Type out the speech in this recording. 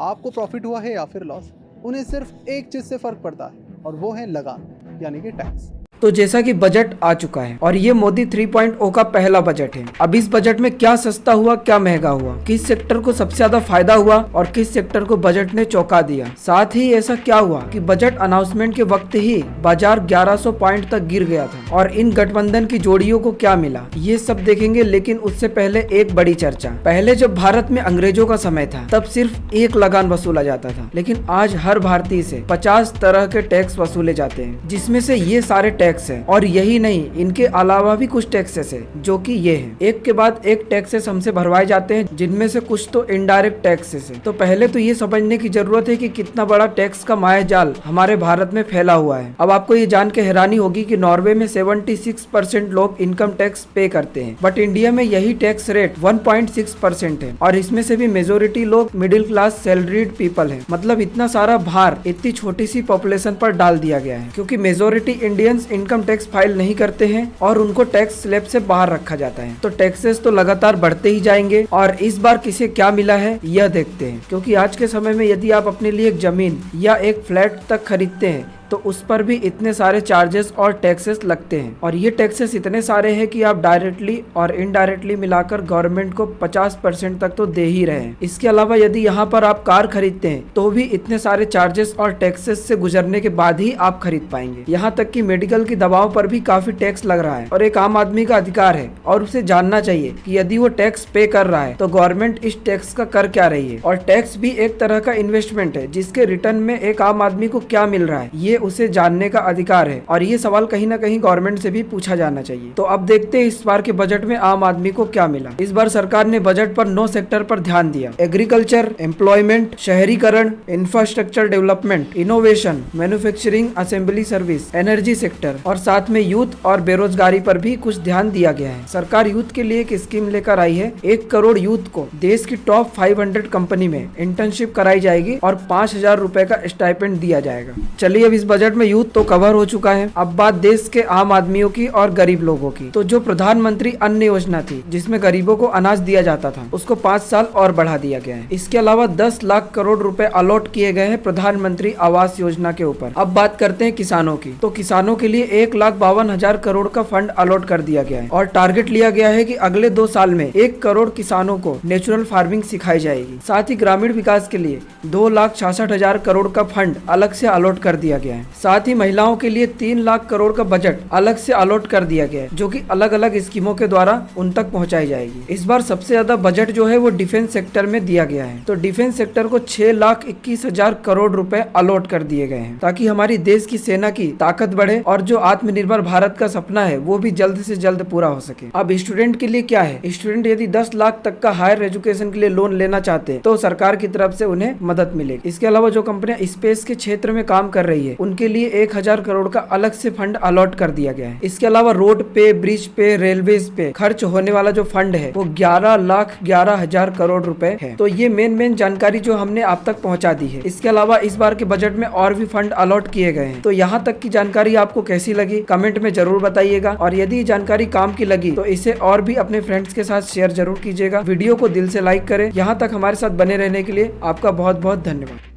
आपको प्रॉफिट हुआ है या फिर लॉस, उन्हें सिर्फ एक चीज से फर्क पड़ता है और वो है लगान यानी कि टैक्स। तो जैसा कि बजट आ चुका है और ये मोदी 3.0 का पहला बजट है। अब इस बजट में क्या सस्ता हुआ, क्या महंगा हुआ, किस सेक्टर को सबसे ज्यादा फायदा हुआ और किस सेक्टर को बजट ने चौंका दिया। साथ ही ऐसा क्या हुआ कि बजट अनाउंसमेंट के वक्त ही बाजार 1100 पॉइंट तक गिर गया था और इन गठबंधन की जोड़ियों को क्या मिला, ये सब देखेंगे। लेकिन उससे पहले एक बड़ी चर्चा। पहले जब भारत में अंग्रेजों का समय था तब सिर्फ एक लगान वसूला जाता था, लेकिन आज हर भारतीय से 50 तरह के टैक्स वसूले जाते हैं, जिसमें से ये सारे टैक्स है। और यही नहीं, इनके अलावा भी कुछ टैक्सेस है जो कि ये है, एक के बाद एक टैक्सेस हमसे भरवाए जाते हैं, जिनमें से कुछ तो इनडायरेक्ट टैक्सेस है। तो पहले तो ये समझने की जरूरत है कि कितना बड़ा टैक्स का मायाजाल हमारे भारत में फैला हुआ है। अब आपको ये जान के हैरानी होगी कि नॉर्वे में 76% लोग इनकम टैक्स पे करते हैं, बट इंडिया में यही टैक्स रेट 1.6% है और इसमें से भी मेजोरिटी लोग मिडिल क्लास सैलरीड पीपल है। मतलब इतना सारा भार इतनी छोटी सी पॉपुलेशन पर डाल दिया गया है, क्योंकि majority Indians income tax file नहीं करते हैं और उनको टैक्स स्लैब से बाहर रखा जाता है। तो टैक्सेस तो लगातार बढ़ते ही जाएंगे और इस बार किसे क्या मिला है यह देखते हैं। क्योंकि आज के समय में यदि आप अपने लिए एक जमीन या एक फ्लैट तक खरीदते हैं तो उस पर भी इतने सारे चार्जेस और टैक्सेस लगते हैं और ये टैक्सेस इतने सारे हैं कि आप डायरेक्टली और इनडायरेक्टली मिलाकर गवर्नमेंट को 50% तक तो दे ही रहे हैं। इसके अलावा यदि यहाँ पर आप कार खरीदते हैं तो भी इतने सारे चार्जेस और टैक्सेस से गुजरने के बाद ही आप खरीद पाएंगे। यहाँ तक कि मेडिकल की दवाओं पर भी काफी टैक्स लग रहा है और एक आम आदमी का अधिकार है और उसे जानना चाहिए कि यदि वो टैक्स पे कर रहा है तो गवर्नमेंट इस टैक्स का कर क्या रही है। और टैक्स भी एक तरह का इन्वेस्टमेंट है जिसके रिटर्न में एक आम आदमी को क्या मिल रहा है, ये उसे जानने का अधिकार है और ये सवाल कहीं ना कहीं गवर्नमेंट से भी पूछा जाना चाहिए। तो अब देखते हैं इस बार के बजट में आम आदमी को क्या मिला। इस बार सरकार ने बजट पर 9 सेक्टर पर ध्यान दिया। एग्रीकल्चर, एम्प्लॉयमेंट, शहरीकरण, infrastructure development, innovation, manufacturing, assembly service, energy sector और साथ में यूथ और बेरोजगारी पर भी कुछ ध्यान दिया गया है। सरकार यूथ के लिए एक स्कीम लेकर आई है। 1 करोड़ यूथ को देश की टॉप 500 कंपनी में इंटर्नशिप कराई जाएगी और 5,000 रुपए का स्टाइपेंड दिया जाएगा। चलिए, अब इस बजट में यूथ तो कवर हो चुका है। अब बात देश के आम आदमियों की और गरीब लोगों की। तो जो प्रधानमंत्री अन्न योजना थी जिसमें गरीबों को अनाज दिया जाता था, उसको 5 साल और बढ़ा दिया गया है। इसके अलावा 10 लाख करोड़ रुपए अलॉट किए गए हैं प्रधानमंत्री आवास योजना के ऊपर। अब बात करते हैं किसानों की। तो किसानों के लिए 1,52,000 करोड़ का फंड अलॉट कर दिया गया है और टारगेट लिया गया है कि अगले 2 साल में 1 करोड़ किसानों को नेचुरल फार्मिंग सिखाई जाएगी। साथ ही ग्रामीण विकास के लिए 2,66,000 करोड़ का फंड अलग से अलॉट कर दिया गया है। साथ ही महिलाओं के लिए 3 लाख करोड़ का बजट अलग से अलॉट कर दिया गया है, जो कि अलग अलग स्कीमों के द्वारा उन तक पहुंचाई जाएगी। इस बार सबसे ज्यादा बजट जो है वो डिफेंस सेक्टर में दिया गया है। तो डिफेंस सेक्टर को 6,21,000 करोड़ रुपए अलॉट कर दिए गए हैं, ताकि हमारी देश की सेना की ताकत बढ़े और जो आत्मनिर्भर भारत का सपना है वो भी जल्द से जल्द पूरा हो सके। अब स्टूडेंट के लिए क्या है, स्टूडेंट यदि 10 लाख तक का हायर एजुकेशन के लिए लोन लेना चाहते हैं तो सरकार की तरफ से उन्हें मदद मिलेगी। इसके अलावा जो कंपनियां स्पेस के क्षेत्र में काम कर रही है उनके लिए 1,000 करोड़ का अलग से फंड अलॉट कर दिया गया है। इसके अलावा रोड पे, ब्रिज पे, रेलवेज पे खर्च होने वाला जो फंड है वो 11,11,000 करोड़ रुपए है। तो ये मेन जानकारी जो हमने आप तक पहुंचा दी है। इसके अलावा इस बार के बजट में और भी फंड अलॉट किए गए हैं। तो यहाँ तक की जानकारी आपको कैसी लगी कमेंट में जरूर बताइएगा और यदि जानकारी काम की लगी तो इसे और भी अपने फ्रेंड्स के साथ शेयर जरूर कीजिएगा। वीडियो को दिल से लाइक करें। यहाँ तक हमारे साथ बने रहने के लिए आपका बहुत बहुत धन्यवाद।